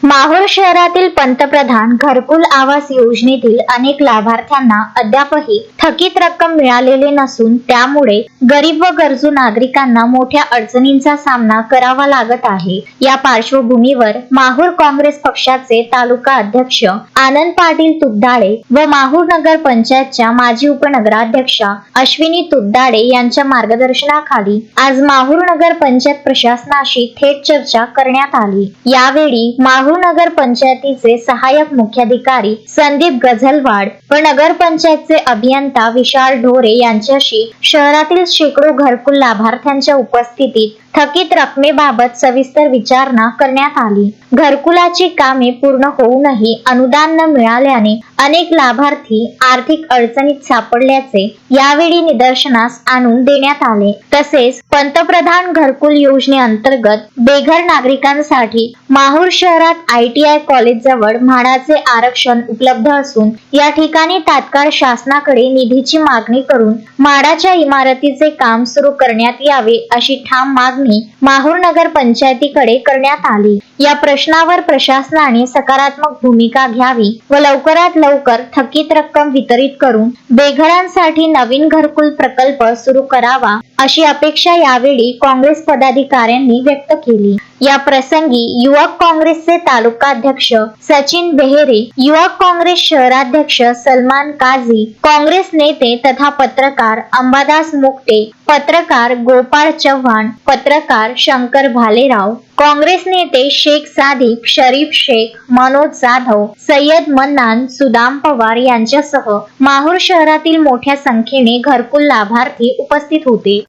माहूर शहरातील पंतप्रधान घरकुल आवास योजनेतील अनेक लाभार्थ्यांना अद्यापही थकीत रक्कम मिळालेली नसून त्यामुळे गरीब व गरजू नागरिकांना मोठ्या अडचणींचा सामना करावा लागत आहे। या पार्श्वभूमीवर माहूर काँग्रेस पक्षाचे तालुका अध्यक्ष आनंद पाटील तुपडाळे व माहूर नगर पंचायतच्या माजी उपनगराध्यक्षा अश्विनी तुपडाळे यांच्या मार्गदर्शनाखाली आज माहूर नगर पंचायत प्रशासनाशी थेट चर्चा करण्यात आली। यावेळी माहूर नगर पंचायतीचे सहाय्यक मुख्याधिकारी संदीप गझलवाड व नगर पंचायतचे अभियंता विशाल ढोरे यांच्याशी शहरातील शेकडो घरकुल लाभार्थ्यांच्या उपस्थितीत थकीत रकमेबाबत सविस्तर विचारणा करण्यात आली। घरकुलाची कामे पूर्ण होऊनही अनुदान न मिळाल्याने अनेक लाभार्थी आर्थिक अडचणीत सापडल्याचे यावेळी निदर्शनास आणून देण्यात आले। तसेच पंतप्रधान घरकुल योजनेअंतर्गत बेघर नागरिकांसाठी माहूर शहरात ITI कॉलेज जवळ म्हाडाचे आरक्षण उपलब्ध असून या ठिकाणी तात्काळ शासनाकडे निधीची मागणी करून म्हाडाच्या इमारतीचे काम सुरू करण्यात यावे अशी ठाम मागणी माहूर नगर पंचायतीकडे करण्यात आली। या प्रश्नावर प्रशासनाने सकारात्मक भूमिका घ्यावी व लवकरात लवकर थकीत रक्कम वितरित करून बेघरांसाठी नवीन घरकुल प्रकल्प सुरू करावा अशी अपेक्षा यावेळी काँग्रेस पदाधिकाऱ्यांनी व्यक्त केली। या प्रसंगी युवक काँग्रेसचे तालुका अध्यक्ष सचिन बेहेरे, युवक काँग्रेस शहराध्यक्ष सलमान काझी, काँग्रेस नेते तथा पत्रकार अंबादास मुक्टे, पत्रकार गोपाळ चव्हाण, पत्रकार शंकर भालेराव, काँग्रेस नेते शेख सादिक, शरीफ शेख, मनोज जाधव, सय्यद मन्नान, सुदाम पवार यांच्यासह माहूर शहरातील मोठ्या संख्येने घरकुल लाभार्थी उपस्थित होते।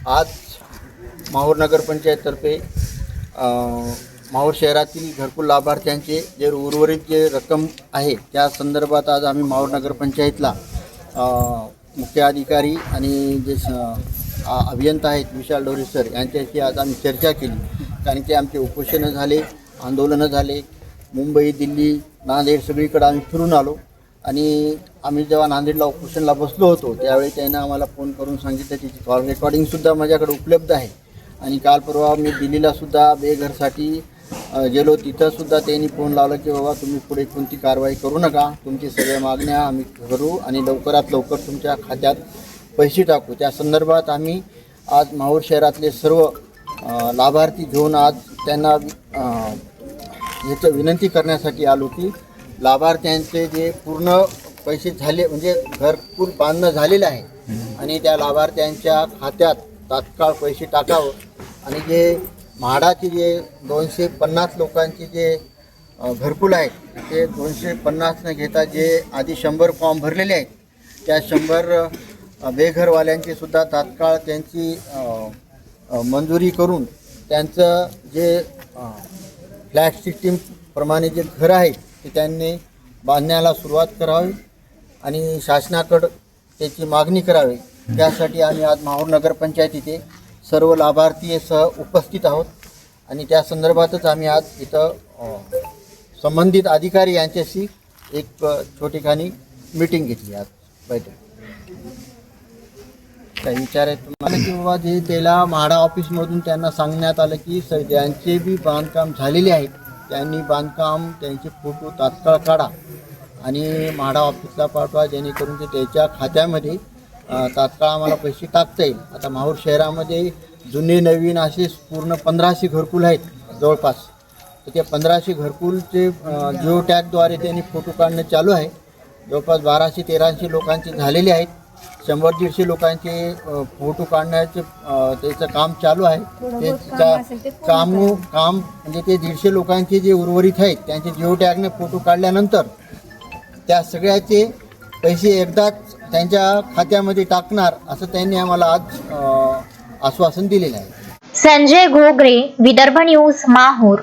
आज माहूर नगर पंचायत तर्फे माहूर शहरातील घरकुल लाभार्थ्यांचे जे उर्वरित जे रक्कम आहे त्या संदर्भात आज आम्ही माहूर नगर पंचायतला मुख्य अधिकारी आणि जे अभियंता आहेत विशाल ढोरे सर यांच्याशी आज आम्ही चर्चा केली। कारण की आमचे उपोषणं झाले, आंदोलनं झाले, मुंबई, दिल्ली, नांदेड सगळीकडे आम्ही फिरून आलो आणि आम्ही जेव्हा नांदेडला उपोषणला बसलो होतो त्यावेळी त्यांना आम्हाला फोन करून सांगितलं, त्याची कॉल रेकॉर्डिंगसुद्धा माझ्याकडे उपलब्ध आहे। आणि काल परवा मी दिल्लीलासुद्धा बेघरसाठी गेलो, तिथंसुद्धा त्यांनी फोन लावला की बाबा तुम्ही पुढे कोणती कारवाई करू नका, तुमची सगळ्या मागण्या आम्ही करू आणि लवकरात लवकर तुमच्या खात्यात पैसे टाकू। त्या संदर्भात आम्ही आज माहूर शहरातले सर्व लाभार्थी घेऊन आज त्यांना याचं विनंती करण्यासाठी आलो की लाभार्थ्यांचे जे पूर्ण पैसे झाले म्हणजे घरकुल बांधणं झालेलं आहे आणि त्या लाभार्थ्यांच्या खात्यात तात्काळ पैसे टाकावं आणि जे म्हाडाचे जे 250 लोकांचे जे घरकुल आहेत ते 250 न घेता जे आधी 100 फॉर्म भरलेले आहेत त्या 100 बेघरवाल्यांची सुद्धा तात्काळ त्यांची मंजुरी करून त्यांचं जे फ्लॅट सिस्टीम प्रमाणे जे घर आहे ते त्यांनी बांधण्याला सुरुवात करावी आणि शासनाकडं त्याची मागणी करावी। त्यासाठी आम्ही आज माहूर नगर पंचायतीचे सर्व लाभार्थी सह उपस्थित आहोत आणि त्या संदर्भातच आम्ही आज इथं संबंधित अधिकारी यांच्याशी एक छोटीखानी मीटिंग घेतली। आज बैठक काय विचार आहे तुम्हाला की बाबा जे त्याला म्हाडा ऑफिसमधून त्यांना सांगण्यात आलं की ज्यांचे बी बांधकाम झालेले आहेत त्यांनी बांधकाम त्यांचे फोटो तात्काळ काढा आणि म्हाडा ऑफिसला पाठवा जेणेकरून ते त्याच्या खात्यामध्ये तात्काळ आम्हाला पैसे टाकता येईल। आता माहूर शहरामध्ये जुने नवीन असे पूर्ण 1500 घरकुल आहेत जवळपास, तर त्या 1500 घरकुलचे जिओ टॅगद्वारे त्यांनी फोटो काढणं चालू आहे। जवळपास 1200-1300 लोकांचे झालेले आहेत, 100-150 लोकांचे फोटो काढण्याचे त्याचं काम चालू आहे। ते काम म्हणजे ते 150 लोकांचे जे उर्वरित आहेत त्यांचे जिओ टॅगने फोटो काढल्यानंतर त्या सगळ्याचे पैसे एकदाच त्यांच्या खात्यामध्ये टाकणार असं त्यांनी आम्हाला आज आश्वासन दिलेलं आहे। संजय घोगरे, विदर्भ न्यूज, माहूर।